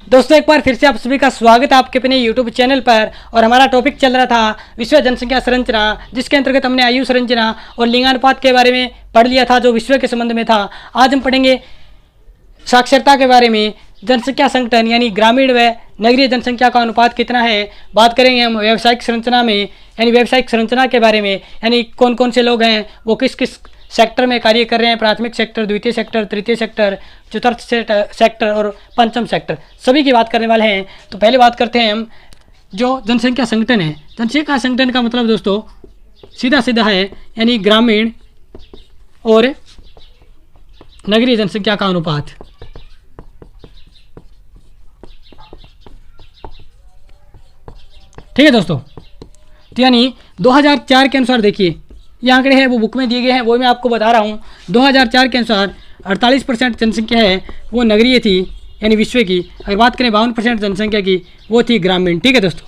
दोस्तों एक बार फिर से आप सभी का स्वागत है आपके अपने YouTube चैनल पर। और हमारा टॉपिक चल रहा था विश्व जनसंख्या संरचना, जिसके अंतर्गत हमने आयु संरचना और लिंगानुपात के बारे में पढ़ लिया था, जो विश्व के संबंध में था। आज हम पढ़ेंगे साक्षरता के बारे में, जनसंख्या संगठन यानी ग्रामीण व नगरीय जनसंख्या का अनुपात कितना है। बात करेंगे हम व्यावसायिक संरचना में, यानी व्यावसायिक संरचना के बारे में, यानी कौन कौन से लोग हैं, वो किस किस सेक्टर में कार्य कर रहे हैं, प्राथमिक सेक्टर, द्वितीय सेक्टर, तृतीय सेक्टर, चतुर्थ सेक्टर और पंचम सेक्टर, सभी की बात करने वाले हैं। तो पहले बात करते हैं हम जो जनसंख्या संगठन है। जनसंख्या संगठन का मतलब दोस्तों सीधा सीधा है, यानी ग्रामीण और नगरीय जनसंख्या का अनुपात। ठीक है दोस्तों, तो यानी 2004 के अनुसार देखिए, ये आंकड़े हैं वो बुक में दिए गए हैं, वो मैं आपको बता रहा हूँ। 2004 के अनुसार 48% जनसंख्या है वो नगरीय थी, यानी विश्व की। अगर बात करें 52% जनसंख्या की, वो थी ग्रामीण। ठीक है दोस्तों,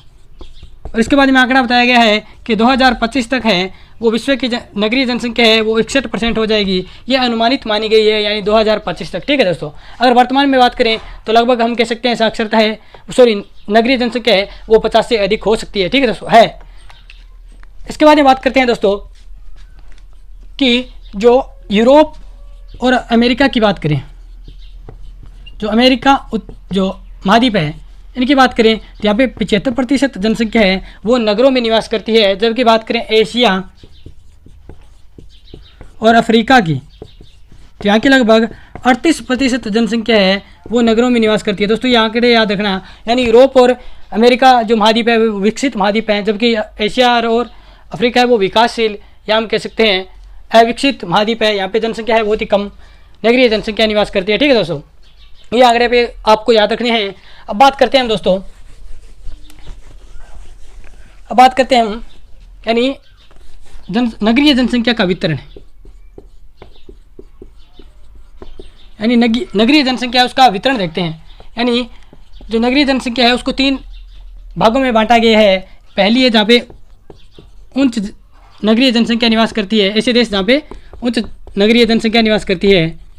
और इसके बाद में आंकड़ा बताया गया है कि 2025 तक है वो विश्व की नगरीय जनसंख्या है वो 61% हो जाएगी। ये अनुमानित मानी गई है, यानी 2025 तक। ठीक है दोस्तों, अगर वर्तमान में बात करें तो लगभग हम कह सकते हैं साक्षरता है, नगरीय जनसंख्या है वो 50 से अधिक हो सकती है। ठीक है दोस्तों, है। इसके बाद में बात करते हैं दोस्तों कि जो यूरोप और अमेरिका की बात करें, जो अमेरिका जो महाद्वीप है इनकी बात करें तो यहाँ पे 75% जनसंख्या है वो नगरों में निवास करती है। जबकि बात करें एशिया और अफ्रीका की, तो यहाँ की लगभग 38% जनसंख्या है वो नगरों में निवास करती है। दोस्तों ये आंकड़े याद रखना, यानी यूरोप और अमेरिका जो महाद्वीप है वो विकसित महाद्वीप है, जबकि एशिया और अफ्रीका है वो विकासशील या हम कह सकते हैं अविकसित महाद्वीप है। यहाँ पे जनसंख्या है बहुत ही कम नगरीय जनसंख्या निवास करती है। ठीक है दोस्तों, ये आंकड़े पे आपको याद रखने हैं। अब बात करते हैं हम दोस्तों, अब बात करते हैं हम यानी नगरीय जनसंख्या का वितरण, यानी नगरीय जनसंख्या उसका वितरण देखते हैं। यानी जो नगरीय जनसंख्या है उसको 3 भागों में बांटा गया है। पहली है जहाँ पे उच्च नगरीय जनसंख्या निवास करती है, ऐसे देश जहाँ पे उच्च नगरीय जनसंख्या निवास करती है।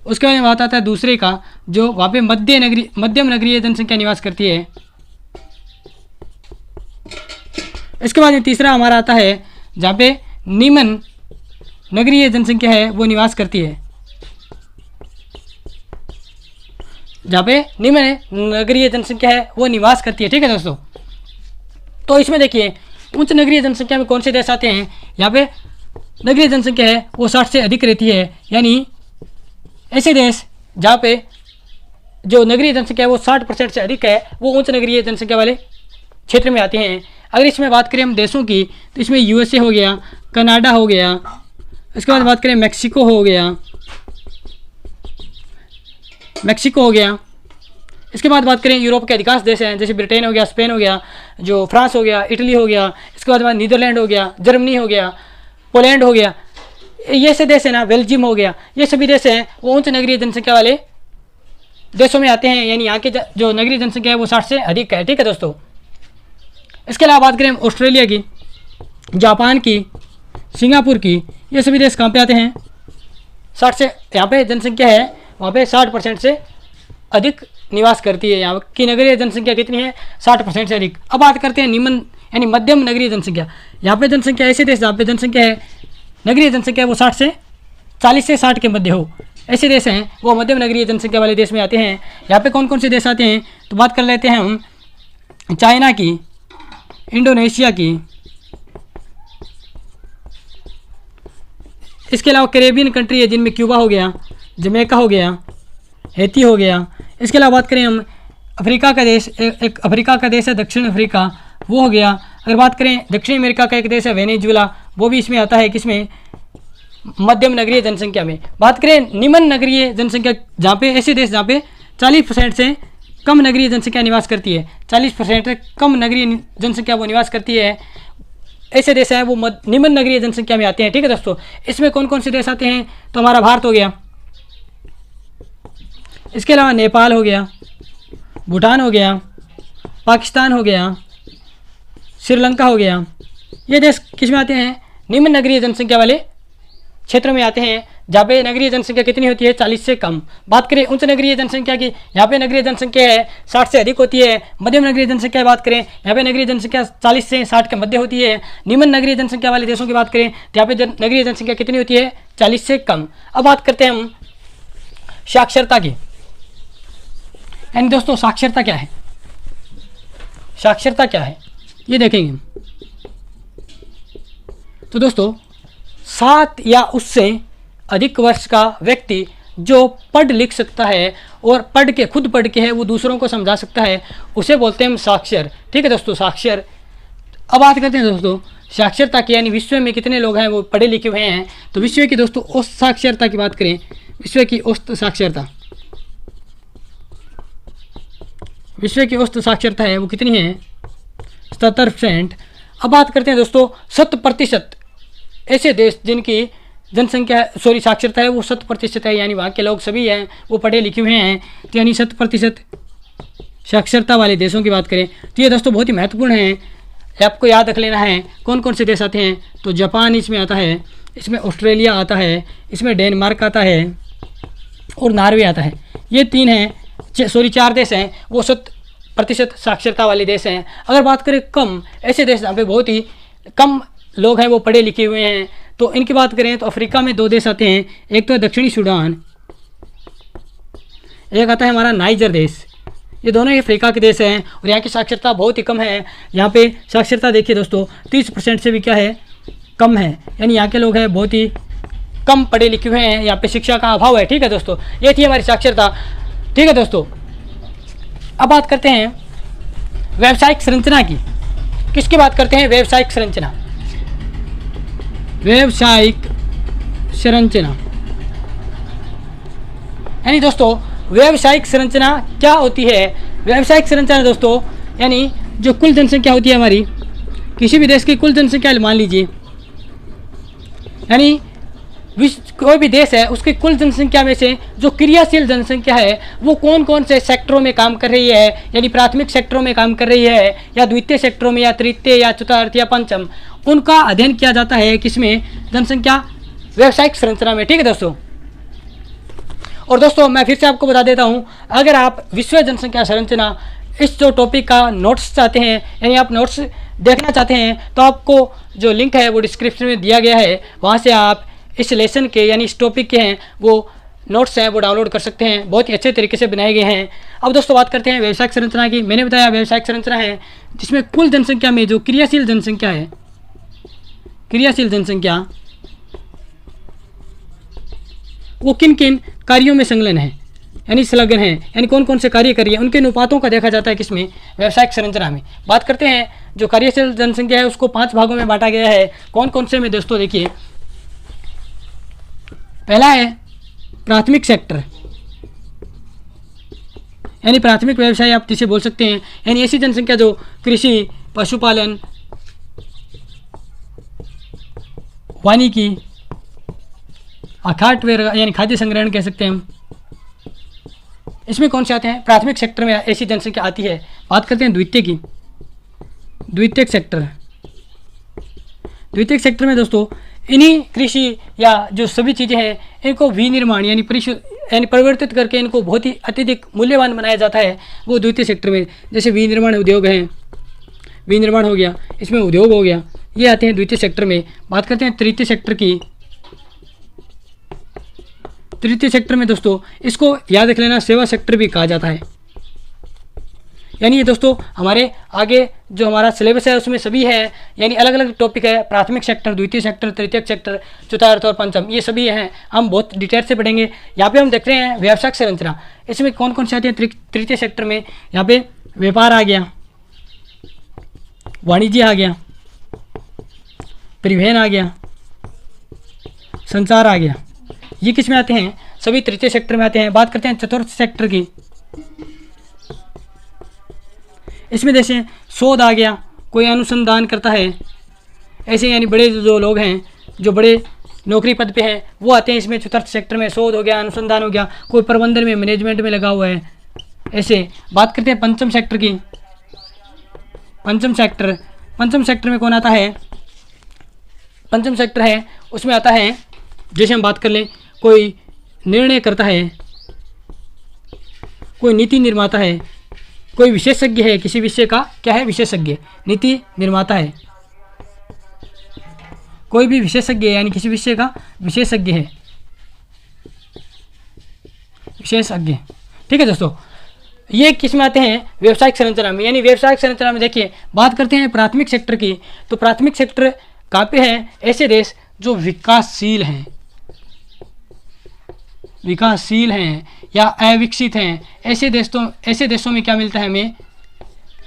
उसके बाद में बात आता है दूसरे का, जो वहाँ पे मध्यम नगरीय जनसंख्या निवास करती है। इसके बाद में तीसरा हमारा आता है जहाँ पे निम्न नगरीय जनसंख्या है वो निवास करती है, जहाँ पे निम्न नगरीय जनसंख्या है वो निवास करती है। ठीक है दोस्तों, तो इसमें देखिए उच्च नगरीय जनसंख्या में कौन से देश आते हैं। यहाँ पे नगरीय जनसंख्या है वो 60 से अधिक रहती है, यानी ऐसे देश जहाँ पे जो नगरीय जनसंख्या है वो 60% से अधिक है वो उच्च नगरीय जनसंख्या वाले क्षेत्र में आते हैं। अगर इसमें बात करें हम देशों की, तो इसमें यूएसए हो गया, कनाडा हो गया, इसके बाद बात करें मैक्सिको हो गया, इसके बाद बात करें यूरोप के अधिकांश देश हैं, जैसे ब्रिटेन हो गया, स्पेन हो गया, जो फ्रांस हो गया, इटली हो गया, इसके बाद नीदरलैंड हो गया, जर्मनी हो गया, पोलैंड हो गया, ये से देश है ना, बेल्जियम हो गया, ये सभी देश हैं वो उच्च नगरीय जनसंख्या वाले देशों में आते हैं, यानी यहाँ की जो नगरीय जनसंख्या है वो 60 से अधिक है। ठीक है दोस्तों, इसके अलावा बात करें ऑस्ट्रेलिया की, जापान की, सिंगापुर की, ये सभी देश कहाँ पे आते हैं 60 से, यहाँ पे जनसंख्या है वहाँ पे 60% से अधिक निवास करती है। यहाँ की नगरीय जनसंख्या कितनी है 60% से अधिक। अब बात करते हैं निम्न यानी मध्यम नगरीय जनसंख्या। यहाँ पे जनसंख्या ऐसे देश जहाँ पे जनसंख्या है नगरीय जनसंख्या वो 40 से 60 के मध्य हो, ऐसे देश हैं वो मध्यम नगरीय जनसंख्या वाले देश में आते हैं। यहाँ पे कौन कौन से देश आते हैं, तो बात कर लेते हैं हम चाइना की, इंडोनेशिया की, इसके अलावा कैरेबियन कंट्री है जिनमें क्यूबा हो गया, जमैका हो गया, हैती हो गया। इसके अलावा बात करें हम अफ्रीका का देश, एक अफ्रीका का देश है दक्षिण अफ्रीका, वो हो गया। अगर बात करें दक्षिण अमेरिका का एक देश है वेनेजुएला, वो भी इसमें आता है, किसमें मध्यम नगरीय जनसंख्या में। बात करें निम्न नगरीय जनसंख्या, जहाँ पे ऐसे देश जहाँ पे 40% से कम नगरीय जनसंख्या निवास करती है, 40% से कम नगरीय जनसंख्या वो निवास करती है, ऐसे देश हैं वो निम्न नगरीय जनसंख्या में आते हैं। ठीक है दोस्तों, इसमें कौन कौन से देश आते हैं, तो हमारा भारत हो गया, इसके अलावा नेपाल हो गया, भूटान हो गया, पाकिस्तान हो गया, श्रीलंका हो गया। ये देश किस में आते हैं, निम्न नगरीय जनसंख्या वाले क्षेत्र में आते हैं, जहाँ पे नगरीय जनसंख्या कितनी होती है 40 से कम। बात करें उच्च नगरीय जनसंख्या की, यहाँ पे नगरीय जनसंख्या है 60 से अधिक होती है। मध्यम नगरीय जनसंख्या की बात करें, यहाँ पे नगरीय जनसंख्या 40 से 60 के मध्य होती है। निम्न नगरीय जनसंख्या वाले देशों की बात करें तो यहाँ पे नगरीय जनसंख्या कितनी होती है 40 से कम। अब बात करते हैं हम साक्षरता की। यानी दोस्तों साक्षरता क्या है, साक्षरता क्या है ये देखेंगे। तो दोस्तों 7 या उससे अधिक वर्ष का व्यक्ति जो पढ़ लिख सकता है और खुद पढ़ के है वो दूसरों को समझा सकता है, उसे बोलते हैं हम साक्षर। ठीक है दोस्तों, साक्षर। अब बात करते हैं दोस्तों साक्षरता की, यानी विश्व में कितने लोग हैं वो पढ़े लिखे हुए हैं। तो विश्व की दोस्तों औसत साक्षरता की बात करें, विश्व की औसत साक्षरता, विश्व की औसत साक्षरता है वो कितनी है 77%। अब बात करते हैं दोस्तों 100% ऐसे देश जिनकी जनसंख्या साक्षरता है वो 100% है, यानी वहाँ के लोग सभी हैं वो पढ़े लिखे हुए हैं। तो यानी 100% साक्षरता वाले देशों की बात करें तो ये दोस्तों बहुत ही महत्वपूर्ण है, आपको याद रख लेना है। कौन कौन से देश आते हैं, तो जापान इसमें आता है, इसमें ऑस्ट्रेलिया आता है, इसमें डेनमार्क आता है और नॉर्वे आता है। ये 4 देश हैं वो 100% साक्षरता वाले देश हैं। अगर बात करें कम ऐसे देश जहाँ पे बहुत ही कम लोग हैं वो पढ़े लिखे हुए हैं, तो इनकी बात करें तो अफ्रीका में 2 देश आते हैं। एक तो है दक्षिणी सूडान, एक आता है हमारा नाइजर देश। ये दोनों ही अफ्रीका के देश हैं और यहाँ की साक्षरता बहुत ही कम है। यहाँ पे साक्षरता देखिए दोस्तों 30% से भी क्या है कम है, यानी यहाँ के लोग हैं बहुत ही कम पढ़े लिखे हुए हैं, यहाँ पे शिक्षा का अभाव है। ठीक है दोस्तों, ये थी हमारी साक्षरता। ठीक है दोस्तों, अब बात करते हैं व्यावसायिक संरचना की। किसकी बात करते हैं, व्यावसायिक संरचना, व्यावसायिक संरचना। यानी दोस्तों व्यावसायिक संरचना क्या होती है। व्यावसायिक संरचना दोस्तों यानी जो कुल जनसंख्या होती है हमारी, किसी भी देश की कुल जनसंख्या मान लीजिए, यानी कोई भी देश है उसकी कुल जनसंख्या में से जो क्रियाशील जनसंख्या है वो कौन कौन से सेक्टरों में काम कर रही है, यानी प्राथमिक सेक्टरों में काम कर रही है या द्वितीय सेक्टरों में या तृतीय या चतुर्थ या पंचम, उनका अध्ययन किया जाता है किसमें, जनसंख्या व्यावसायिक संरचना में। ठीक है दोस्तों। और दोस्तों मैं फिर से आपको बता देता हूँ, अगर आप विश्व जनसंख्या संरचना इस जो टॉपिक का नोट्स चाहते हैं, यानी आप नोट्स देखना चाहते हैं, तो आपको जो लिंक है वो डिस्क्रिप्शन में दिया गया है, वहाँ से आप इस लेसन के यानी इस टॉपिक के हैं वो नोट्स हैं वो डाउनलोड कर सकते हैं, बहुत ही अच्छे तरीके से बनाए गए हैं। अब दोस्तों बात करते हैं व्यावसायिक संरचना की। मैंने बताया व्यावसायिक संरचना है जिसमें कुल जनसंख्या में जो क्रियाशील जनसंख्या है, क्रियाशील जनसंख्या वो किन किन कार्यों में संलग्न है, यानी संलग्न है, यानी कौन कौन से कार्य कर रही है, उनके अनुपातों का देखा जाता है किसमें, व्यावसायिक संरचना में। बात करते हैं जो कार्यशील जनसंख्या है उसको 5 भागों में बांटा गया है। कौन कौन से में दोस्तों देखिए, पहला है प्राथमिक सेक्टर, यानी प्राथमिक व्यवसाय आप जिसे बोल सकते हैं, यानी ऐसी जनसंख्या जो कृषि, पशुपालन, वानिकी, अखाट वगैरह यानी खाद्य संग्रहण कह सकते हैं हम, इसमें कौन से आते हैं, प्राथमिक सेक्टर में ऐसी जनसंख्या आती है। बात करते हैं द्वितीय की, द्वितीयक सेक्टर, द्वितीयक सेक्टर में दोस्तों इन्हीं कृषि या जो सभी चीज़ें हैं इनको विनिर्माण यानी परिवर्तित करके इनको बहुत ही अत्यधिक मूल्यवान बनाया जाता है, वो द्वितीय सेक्टर में। जैसे विनिर्माण उद्योग हैं, विनिर्माण हो गया, इसमें उद्योग हो गया, ये आते हैं द्वितीय सेक्टर में। बात करते हैं तृतीय सेक्टर की। तृतीय सेक्टर में दोस्तों इसको याद रख लेना सेवा सेक्टर भी कहा जाता है। यानी ये दोस्तों हमारे आगे जो हमारा सिलेबस है उसमें सभी है, यानी अलग अलग टॉपिक है, प्राथमिक सेक्टर, द्वितीय सेक्टर, तृतीय सेक्टर, चतुर्थ और पंचम, ये सभी हैं, हम बहुत डिटेल से पढ़ेंगे। यहाँ पे हम देख रहे हैं व्यावसायिक संरचना, इसमें कौन कौन से आते हैं तृतीय सेक्टर में, यहाँ पे व्यापार आ गया, वाणिज्य आ गया, परिवहन आ गया, संचार आ गया, ये किस में आते हैं, सभी तृतीय सेक्टर में आते हैं। बात करते हैं चतुर्थ सेक्टर की, इसमें जैसे शोध आ गया, कोई अनुसंधान करता है, ऐसे यानी बड़े जो लोग हैं जो बड़े नौकरी पद पे हैं वो आते हैं इसमें चतुर्थ सेक्टर में, शोध हो गया, अनुसंधान हो गया, कोई प्रबंधन में मैनेजमेंट में लगा हुआ है, ऐसे। बात करते हैं पंचम सेक्टर की, पंचम सेक्टर, पंचम सेक्टर में कौन आता है, पंचम सेक्टर है उसमें आता है, जैसे हम बात कर लें कोई निर्णय करता है, कोई नीति निर्माता है, कोई विशेषज्ञ है किसी विषय का, क्या है विशेषज्ञ, नीति निर्माता है, कोई भी विशेषज्ञ है यानी किसी विषय का विशेषज्ञ है, विशेषज्ञ। ठीक है दोस्तों, ये किस में आते हैं, व्यवसायिक संरचना में। यानी व्यवसायिक संरचना में देखिए बात करते हैं प्राथमिक सेक्टर की, तो प्राथमिक सेक्टर कहाँ पे हैं, ऐसे देश जो विकासशील हैं, विकासशील हैं या अविकसित हैं, ऐसे देशों में क्या मिलता है हमें,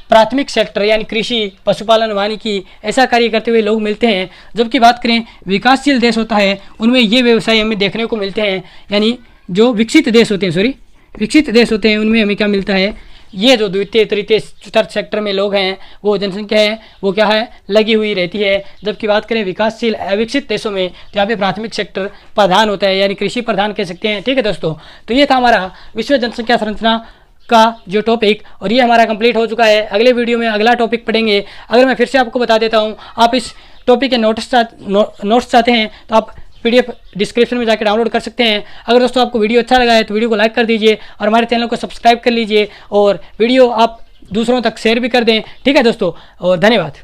प्राथमिक सेक्टर यानी कृषि, पशुपालन, वानिकी ऐसा कार्य करते हुए लोग मिलते हैं। जबकि बात करें विकासशील देश होता है, उनमें ये व्यवसाय हमें देखने को मिलते हैं। यानी जो विकसित देश होते हैं, विकसित देश होते हैं, उनमें हमें क्या मिलता है, ये जो द्वितीय, तृतीय, चतुर्थ सेक्टर में लोग हैं, वो जनसंख्या है वो क्या है, लगी हुई रहती है। जबकि बात करें विकासशील अविकसित देशों में, तो यहाँ पे प्राथमिक सेक्टर प्रधान होता है, यानी कृषि प्रधान कह सकते हैं। ठीक है दोस्तों, तो ये था हमारा विश्व जनसंख्या संरचना का जो टॉपिक, और ये हमारा कंप्लीट हो चुका है। अगले वीडियो में अगला टॉपिक पढ़ेंगे। अगर मैं फिर से आपको बता देता हूँ, आप इस टॉपिक के नोट्स चाहते हैं तो आप PDF डिस्क्रिप्शन में जाकर डाउनलोड कर सकते हैं। अगर दोस्तों आपको वीडियो अच्छा लगा है तो वीडियो को लाइक कर दीजिए और हमारे चैनल को सब्सक्राइब कर लीजिए, और वीडियो आप दूसरों तक शेयर भी कर दें। ठीक है दोस्तों, और धन्यवाद।